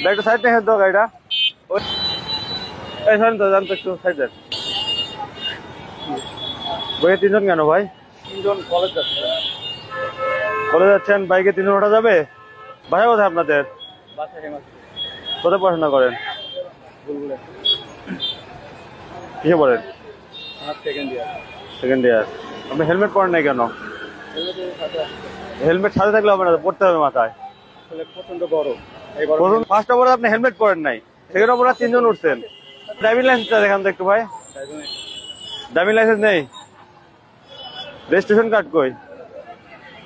একটা সাইড রেখে দাও গাড়িটা। এই সরেন তো, জানতো একটু সাইড দেন। বইয়ে 3 জন কেন ভাই? 3 জন কলেজ যাচ্ছে। কলেজ যাচ্ছেন, বাইকে 3 জন ওঠা যাবে? বাসা কোথায় আপনাদের? বাসা হেমাস। কোথায় পড়াশোনা করেন? বুলবুলে। কিসে পড়েন? আমার সেকেন্ড ইয়ার। Second year. আপনি হেলমেট পরেন নাই কেন? হেলমেটের সাথে হেলমেট সাথে থাকলে হবে না, পড়তে হবে মাথায়। আসলে প্রচন্ড গরম। এই গরমে প্রথম ফার্স্ট অফ অল আপনি হেলমেট পরেন নাই, সেকেন্ড অফ অল 3 জন উঠছেন। ড্রাইভিং লাইসেন্সটা দেখান তো একটু ভাই। ড্রাইভিং লাইসেন্স নেই? রেজিস্ট্রেশন কার্ড কই?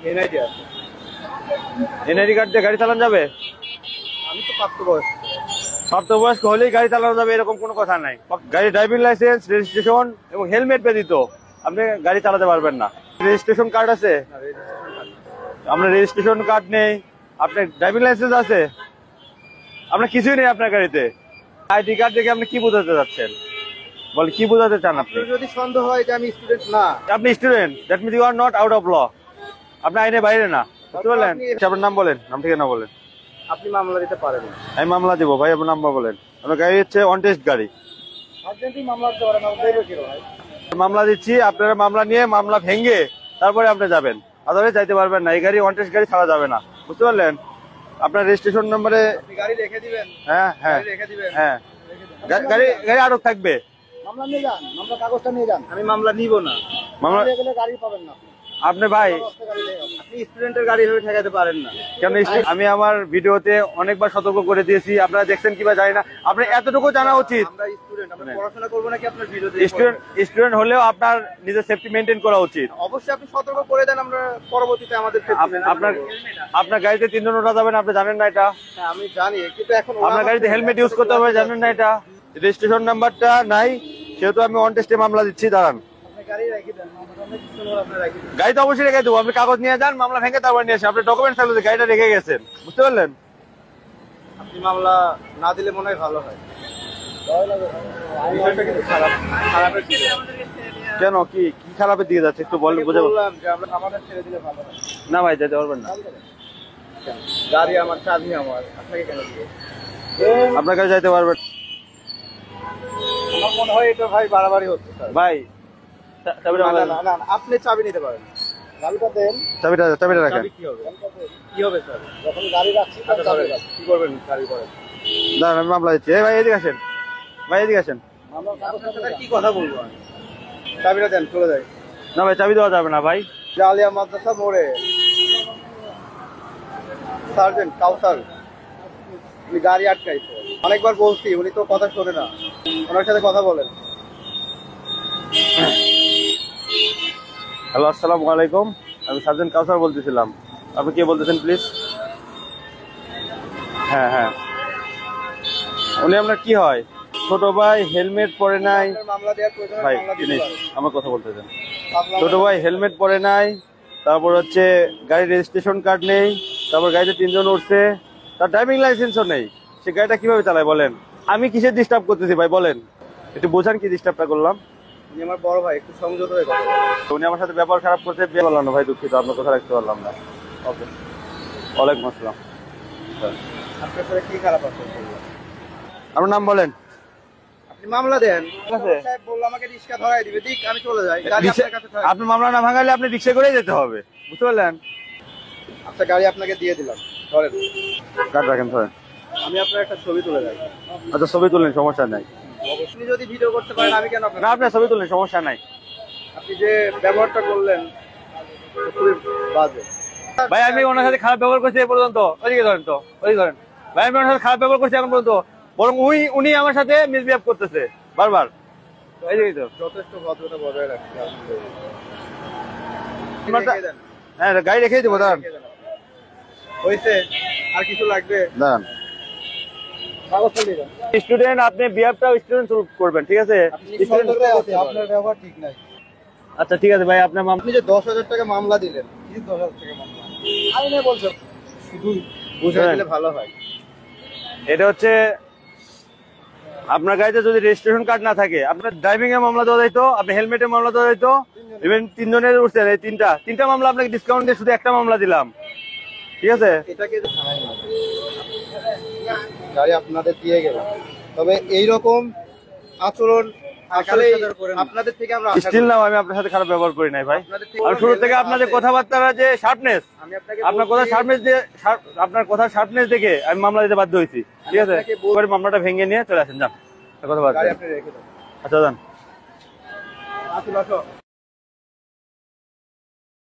এনআইডি আছে। এনআইডি কার্ড দিয়ে গাড়ি চালানো যাবে? আমি তো প্রাপ্তবয়স্ক। প্রাপ্তবয়স্ক হলেই গাড়ি চালানো যাবে এরকম কোনো কথা নাই। গাড়ি ড্রাইভিং লাইসেন্স, রেজিস্ট্রেশন এবং হেলমেট ব্যতীত আপনি গাড়ি চালাতে পারবেন না। রেজিস্ট্রেশন কার্ড আছে? আপনার রেজিস্ট্রেশন কার্ড নেই, আপনার ড্রাইভিং লাইসেন্স আছে, আপনার কিছুই নেই আপনার গাড়িতে। আইডি কার্ড দেখে আপনি কি বোঝাতে যাচ্ছেন? বলে কি বোঝাতে চান আপনি? যদি সন্দেহ হয় যে আমি স্টুডেন্ট না, আপনি student, that means you are not out of law. আপনি আইনের বাইরে না, বুঝতে পারলেন? আপনার নাম বলেন, নাম ঠিকানা বলেন। আপনি মামলা দিতে পারেন। আমি মামলা দিব ভাই, আপনার নাম্বার বলেন। আপনার গাড়ি হচ্ছে অন টেস্ট গাড়ি। আর্জেন্টলি মামলা দিতে পারেন, আমি দেব কি ভাই? মামলা দিচ্ছি, আপনারা মামলা নিয়ে মামলা ভেঙে তারপরে আপনি যাবেন, আদালতে যাইতে পারবেন না। এই গাড়ি অন টেস্ট গাড়ি ছাড়া যাবে না, বুঝতে পারলেন? আপনার রেজিস্ট্রেশন নম্বরে গাড়ি রেখে দিবেন। হ্যাঁ হ্যাঁ রেখে দিবেন। হ্যাঁ, গাড়ি আটক থাকবে। মামলা নিয়ে যান, মামলা কাগজটা নিয়ে যান। আমি মামলা নিব না। মামলা গেলে গাড়ি পাবেন না আপনি ভাই। আপনি স্টুডেন্টের গাড়ি হয়ে ঠেকাতে পারেন না। কেন? আমি আমার ভিডিওতে অনেকবার সতর্ক করে দিয়েছি, আপনারা দেখছেন কিবা জানি না। আপনার এতটুকু জানা উচিত। আমরা স্টুডেন্ট, আমরা পড়াশোনা করব নাকি আপনার ভিডিওতে? স্টুডেন্ট হলেও আপনার নিজের সেফটি মেনটেন করা উচিত। অবশ্যই আপনি সতর্ক করে দেন, আমরা পরবর্তীতে আমাদের আপনার গাড়িতে 3 জন ওঠা যাবে না, আপনি জানেন না এটা? হ্যাঁ আমি জানি, কিন্তু এখন আপনার গাড়িতে হেলমেট ইউজ করতে হবে, জানেন না এটা? রেজিস্ট্রেশন নাম্বারটা নাই, সেহেতু আমি অন টেস্টে মামলা দিচ্ছি। দাঁড়ান, গাড়ি তো অবশ্যই রেখে দেবো। আপনি কাগজ নিয়ে যান, মামলা ভেঙে তারপর নিয়ে আসেন। আপনি ডকুমেন্টস থাকলে গাড়িটা রেখে গেছেন, বুঝতে পারলেন? আপনি মামলা না দিলে মনে হয় ভালো হয়। কেন, কি কি খারাপের দিকে যাচ্ছে একটু বললে বুঝে বললাম যে আমরা আমাদের ছেড়ে দিলে ভালো হয়। না ভাই, যেতে পারবেন না। গাড়ি আমার, চাবি আমার, আপনাকে কেন দিবে? আপনার কাছে যাইতে পারবেন? আমার মনে হয় এটা ভাই বাড়াবাড়ি হচ্ছে স্যার। ভাই না, আপনি চাবি নিতে পারেন। গাড়িটা দেন। চাবিটা রাখেন। চাবি কি হবে? কি হবে স্যার? যখন গাড়ি রাখছি তখন চাবি রাখছি। কি করবেন গাড়ি করেন? দাঁড়ান, আমি মামলা দিচ্ছি। ভাই এদিকে আসেন, ভাই এদিকে আসেন। আপনার সাথে কি কথা বলবো আমি? চাবিটা দেন, চলে যাই। না ভাই, চাবি দেওয়া যাবে না ভাই। জালিয়া মাদ্রাসা মোড়ে সার্জেন্ট কাউসার উনি গাড়ি আটকাইছে। অনেকবার বলছি, উনি তো কথা শোনে না। ওনার সাথে কথা বলেন। হ্যালো, আসসালামু আলাইকুম। আমি সার্জেন্ট কাউসার বলতেছিলাম। আপনি কে বলতেছেন প্লিজ? হ্যাঁ হ্যাঁ, উনি আপনার কি হয়? ছোট ভাই হেলমেট পরে নাই। মামলা দেওয়ার প্রয়োজন ভাই প্লিজ আমার কথা বলতেছেন। ছোট ভাই হেলমেট পরে নাই, তারপর হচ্ছে গাড়ির রেজিস্ট্রেশন কার্ড নেই, তারপর গাড়িতে 3 জন উঠছে, তার ড্রাইভিং লাইসেন্সও নেই। সে গাড়িটা কিভাবে চালায় বলেন? আমি কিসের ডিস্টার্ব করতেছি ভাই বলেন? একটু বোঝান কি ডিস্টার্বটা করলাম। উনি আমার বড় ভাই, একটু সংযত হয়ে কথা বলেন। উনি আমার সাথে ব্যবহার খারাপ করতে পারলাম না ভাই, দুঃখিত, আপনার কথা রাখতে পারলাম না। ওকে, ওয়ালাইকুম আসসালাম। আপনার সাথে কি খারাপ আছে? আপনার নাম বলেন। আপনি মামলা দেন। ঠিক আছে, সাহেব বলল আমাকে রিক্সা ধরাই দিবে, দিক আমি চলে যাই। গাড়ি আপনার কাছে থাকে। আপনি মামলা না ভাঙালে আপনি রিক্সা করেই যেতে হবে, বুঝতে পারলেন? আচ্ছা, গাড়ি আপনাকে দিয়ে দিলাম, ধরেন। কার্ড রাখেন, ধরেন। আমি আপনার একটা ছবি তুলে যাই। আচ্ছা, ছবি তুলেন, সমস্যা নাই। আপনি যদি ভিডিও করতে পারেন, আমি কেন? না, আপনার ছবি তুলেন, সমস্যা নাই। আপনি যে ব্যবহারটা করলেন খুবই বাজে ভাই। আমি ওনার সাথে খারাপ ব্যবহার করছি এ পর্যন্ত? ওইদিকে ধরেন তো, ওইদিকে ধরেন। ভাই আমি ওনার সাথে খারাপ ব্যবহার করছি এখন পর্যন্ত? বরং উনি আমার সাথে মিসবিহেভ করতেছে বারবার। এইদিকে তো যথেষ্ট ভদ্রতা বজায় রাখছি। হ্যাঁ, গাড়ি রেখেই দেবো। দাঁড়ান, হয়েছে, আর কিছু লাগবে? দাঁড়ান। স্টুডেন্ট, আপনি বিহেভটা স্টুডেন্ট করবেন, ঠিক আছে? আপনার ব্যবহার ঠিক নাই। আচ্ছা ঠিক আছে ভাই, আপনার আপনি যে 10,000 টাকা মামলা দিলেন, কি 10,000 টাকা মামলা? আইনে বলছো, শুধু বুঝাই দিলে ভালো হয়। এটা হচ্ছে আপনার গাড়িতে যদি রেজিস্ট্রেশন কার্ড না থাকে, আপনার ড্রাইভিং এর মামলা দেওয়া যাইতো, আপনি হেলমেটের মামলা দেওয়া যাইতো। ইভেন 3 জনের উঠছেন, এই তিনটা মামলা আপনাকে ডিসকাউন্ট দিয়ে শুধু একটা মামলা দিলাম। ঠিক আছে? এটাকে থানায় নিয়ে গাড়ি আপনাদের দিয়ে গেলাম, তবে এইরকম আচরণ আসলে আপনাদের থেকে আমরা আশা স্টিল করি। নাও, আমি আপনার সাথে খারাপ ব্যবহার করি নাই ভাই। আপনাদের থেকে আর শুরু থেকে helmet আপনাদের আছে। কথাবার্তা যে শার্পনেস, আমি আপনাকে আপনার কথা বলছি- শার্পনেস দিয়ে আপনার কথা শার্পনেস দেখে আমি মামলা দিতে বাধ্য হয়েছি। ঠিক আছে, আপনাকে বল- এবারে মামলাটা ভেঙে নিয়ে চলে আসেন, যান কথা বাদ গাড়ি দেন। আপনি রেখে দেন। আচ্ছা যান। আসুন আসো।